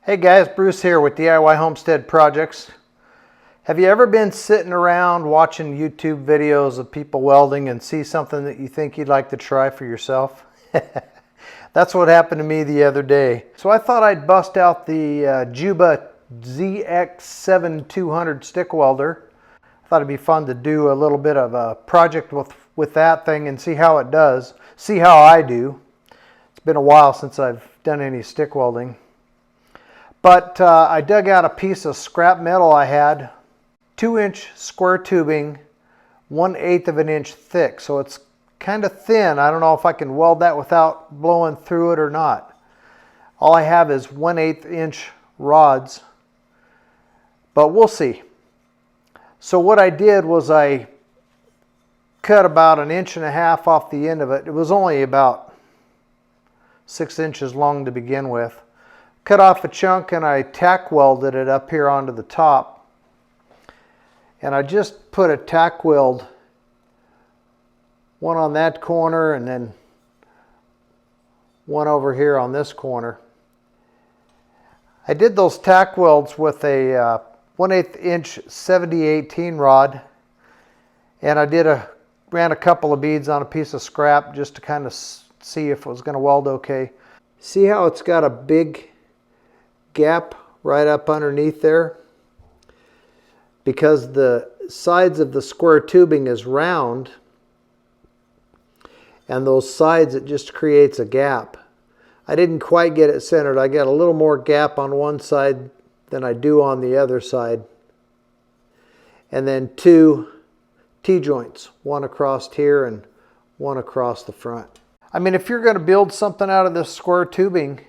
Hey guys, Bruce here with DIY Homestead Projects. Have you ever been sitting around watching YouTube videos of people welding and see something that you think you'd like to try for yourself? That's what happened to me the other day. So I thought I'd bust out the Juba ZX7 200 stick welder. I thought it'd be fun to do a little bit of a project with that thing and see how it does. See how I do. It's been a while since I've done any stick welding. But I dug out a piece of scrap metal I had, 2-inch square tubing, 1/8 of an inch thick. So it's kind of thin. I don't know if I can weld that without blowing through it or not. All I have is 1/8 inch rods, but we'll see. So what I did was I cut about 1.5 inches off the end of it. It was only about 6 inches long to begin with. Cut off a chunk and I tack welded it up here onto the top. And I just put a tack weld, one on that corner and then one over here on this corner. I did those tack welds with a 1/8 inch 70-18 rod, and I ran a couple of beads on a piece of scrap just to kind of see if it was going to weld okay. See how it's got a big gap right up underneath there? Because the sides of the square tubing is round, and those sides, it just creates a gap. I didn't quite get it centered. I got a little more gap on one side than I do on the other side. And then 2 T-joints, one across here and one across the front. I mean, if you're going to build something out of this square tubing,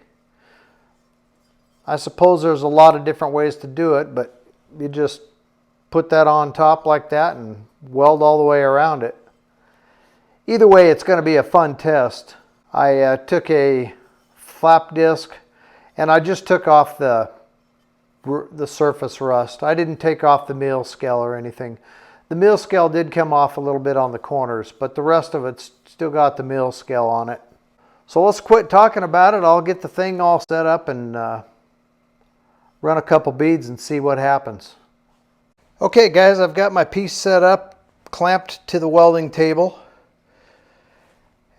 I suppose there's a lot of different ways to do it, but you just put that on top like that and weld all the way around it. Either way, it's going to be a fun test. I took a flap disc and I just took off the surface rust. I didn't take off the mill scale or anything. The mill scale did come off a little bit on the corners, but the rest of it's still got the mill scale on it. So let's quit talking about it. I'll get the thing all set up and run a couple beads and see what happens. Okay guys, I've got my piece set up, clamped to the welding table.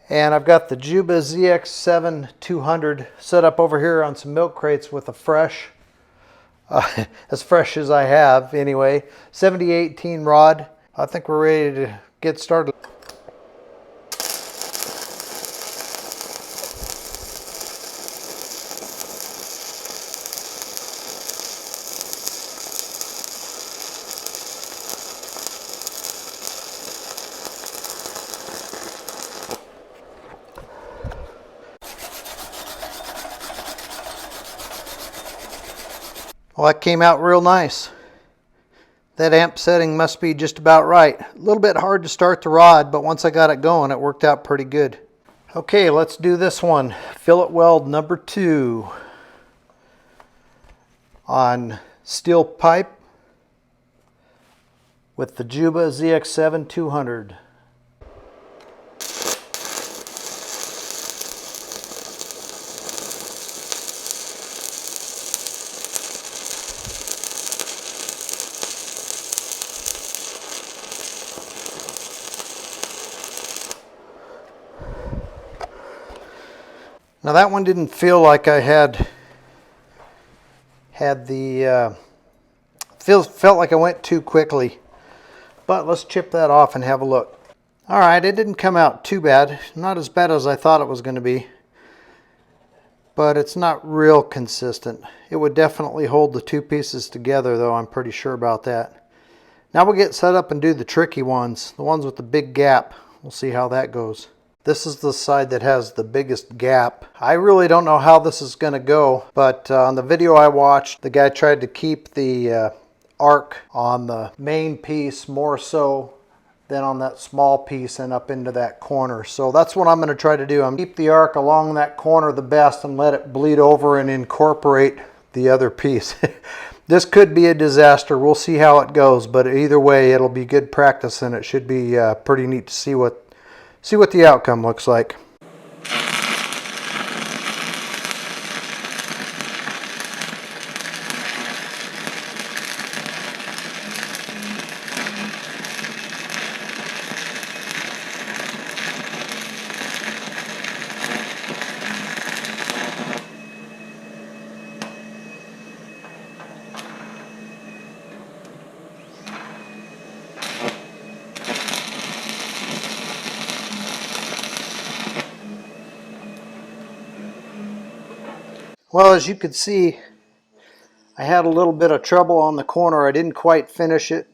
And I've got the Juba ZX7 200 set up over here on some milk crates with a fresh, as fresh as I have anyway, 70-18 rod. I think we're ready to get started. Well, that came out real nice. That amp setting must be just about right. A little bit hard to start the rod, but once I got it going, it worked out pretty good. Okay, let's do this one. Fillet weld number 2 on steel pipe with the Juba ZX7 200. Now that one didn't feel like I had the, felt like I went too quickly. But let's chip that off and have a look. Alright, it didn't come out too bad. Not as bad as I thought it was going to be. But it's not real consistent. It would definitely hold the two pieces together though, I'm pretty sure about that. Now we'll get set up and do the tricky ones. The ones with the big gap. We'll see how that goes. This is the side that has the biggest gap. I really don't know how this is going to go, but on the video I watched, the guy tried to keep the arc on the main piece more so than on that small piece and up into that corner. So that's what I'm going to try to do. I'm going to keep the arc along that corner the best and let it bleed over and incorporate the other piece. This could be a disaster. We'll see how it goes, but either way, it'll be good practice and it should be pretty neat to see what the outcome looks like. Well, as you could see, I had a little bit of trouble on the corner. I didn't quite finish it,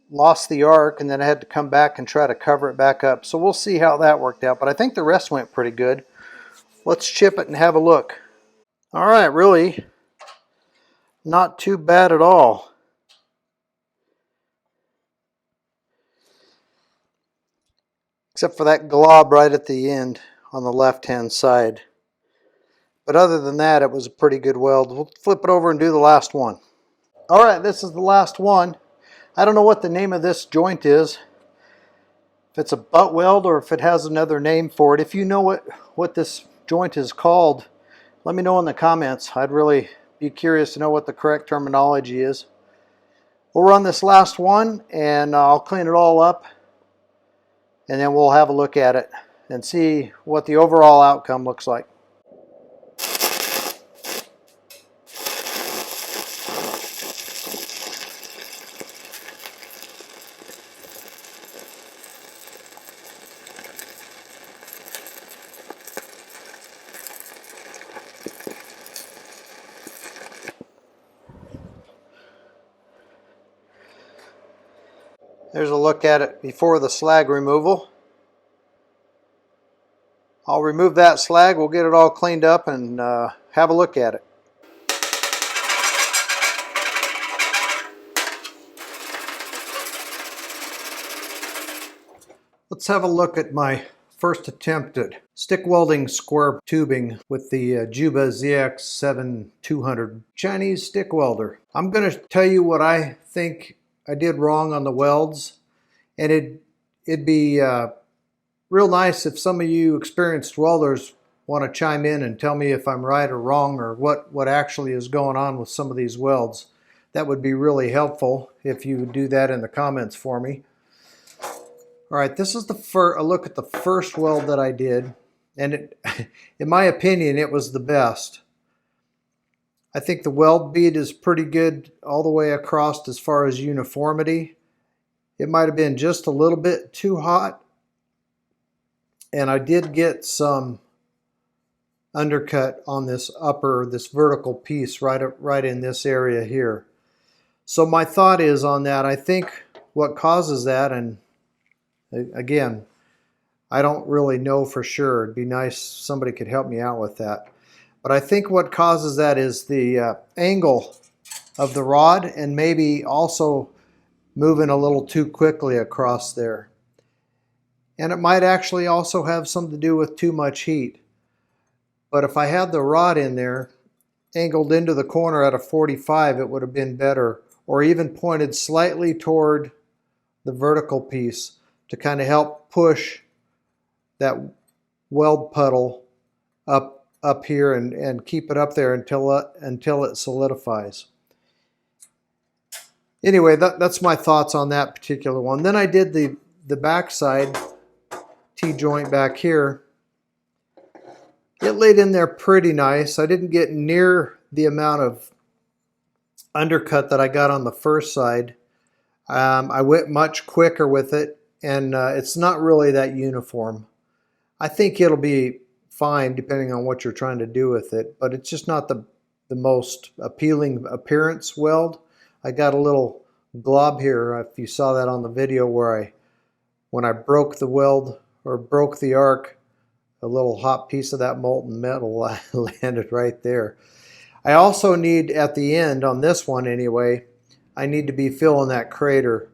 lost the arc, and then I had to come back and try to cover it back up. So we'll see how that worked out, but I think the rest went pretty good. Let's chip it and have a look. All right, really not too bad at all. Except for that glob right at the end on the left-hand side. But other than that, it was a pretty good weld. We'll flip it over and do the last one. All right, this is the last one. I don't know what the name of this joint is. If it's a butt weld or if it has another name for it. If you know what this joint is called, let me know in the comments. I'd really be curious to know what the correct terminology is. We'll run this last one and I'll clean it all up, and then we'll have a look at it and see what the overall outcome looks like. There's a look at it before the slag removal. I'll remove that slag, we'll get it all cleaned up and have a look at it. Let's have a look at my first attempt at stick welding square tubing with the Juba ZX7 200 Chinese stick welder. I'm going to tell you what I think I did wrong on the welds, and it'd be real nice if some of you experienced welders want to chime in and tell me if I'm right or wrong, or what actually is going on with some of these welds. That would be really helpful if you would do that in the comments for me. All right, this is a look at the first weld that I did, and in my opinion, it was the best. I think the weld bead is pretty good all the way across as far as uniformity. It might have been just a little bit too hot, and I did get some undercut on this vertical piece right in this area here. So my thought is on that, I think what causes that, and again, I don't really know for sure. It'd be nice if somebody could help me out with that. But I think what causes that is the angle of the rod, and maybe also moving a little too quickly across there. And it might actually also have something to do with too much heat. But if I had the rod in there, angled into the corner at a 45, it would have been better. Or even pointed slightly toward the vertical piece to kind of help push that weld puddle up here and keep it up there until it solidifies. Anyway, that's my thoughts on that particular one. Then I did the backside T-joint back here. It laid in there pretty nice. I didn't get near the amount of undercut that I got on the first side. I went much quicker with it, and it's not really that uniform. I think it'll be fine depending on what you're trying to do with it, but it's just not the most appealing appearance weld. I got a little glob here, if you saw that on the video, where when I broke the weld or broke the arc, a little hot piece of that molten metal landed right there. I also need, at the end on this one anyway, I need to be filling that crater.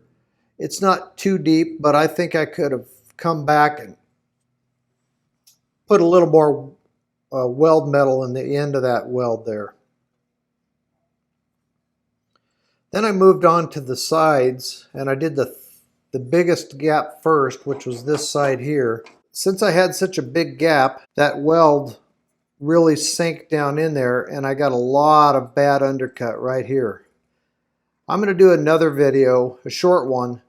It's not too deep, but I think I could have come back and put a little more weld metal in the end of that weld there. Then I moved on to the sides, and I did the biggest gap first, which was this side here. Since I had such a big gap, that weld really sank down in there, and I got a lot of bad undercut right here. I'm going to do another video, a short one,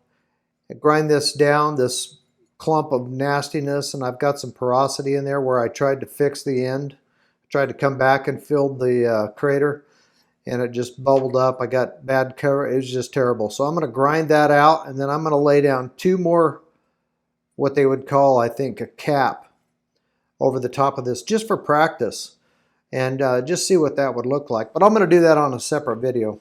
and grind this down, this clump of nastiness, and I've got some porosity in there where I tried to fix the end. I tried to come back and fill the crater, and it just bubbled up. I got bad cover. It was just terrible. So I'm going to grind that out, and then I'm going to lay down two more, what they would call, I think, a cap over the top of this, just for practice. and just see what that would look like. But I'm going to do that on a separate video.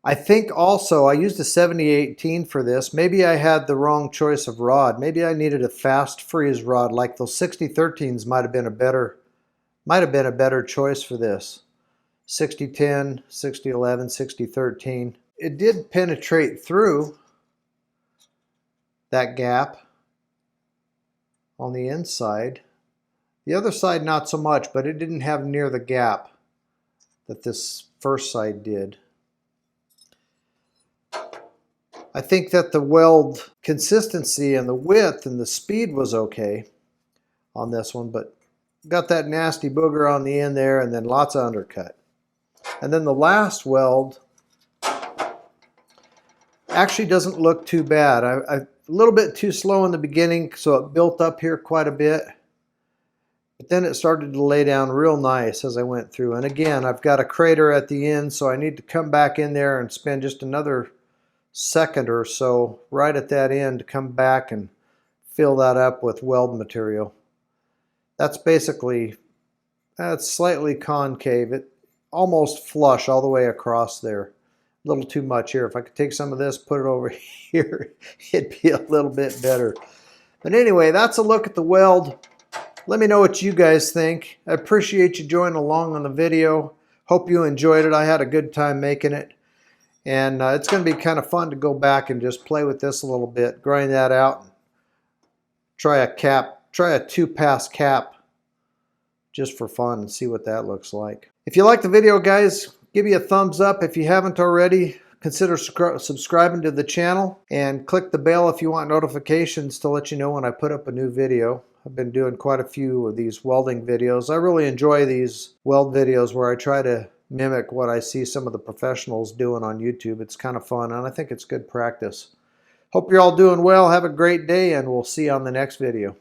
I think also I used a 7018 for this. Maybe I had the wrong choice of rod. Maybe I needed a fast freeze rod, like those 6013s might have been a better choice for this. 6010, 6011, 6013. It did penetrate through that gap on the inside. The other side not so much, but it didn't have near the gap that this first side did. I think that the weld consistency and the width and the speed was okay on this one, but got that nasty booger on the end there, and then lots of undercut. And then the last weld actually doesn't look too bad. I a little bit too slow in the beginning, so it built up here quite a bit. But then it started to lay down real nice as I went through. And again, I've got a crater at the end, so I need to come back in there and spend just another second or so right at that end to come back and fill that up with weld material. That's basically, that's slightly concave. It almost flush all the way across there. A little too much here. If I could take some of this, put it over here, it'd be a little bit better. But anyway, that's a look at the weld. Let me know what you guys think. I appreciate you joining along on the video. Hope you enjoyed it. I had a good time making it. And it's going to be kind of fun to go back and just play with this a little bit, grind that out, try a 2-pass cap just for fun and see what that looks like. If you like the video, guys, give me a thumbs up. If you haven't already, consider subscribing to the channel and click the bell if you want notifications to let you know when I put up a new video. I've been doing quite a few of these welding videos. I really enjoy these weld videos where I try to mimic what I see some of the professionals doing on YouTube. It's kind of fun, and I think it's good practice. Hope you're all doing well. Have a great day, and we'll see you on the next video.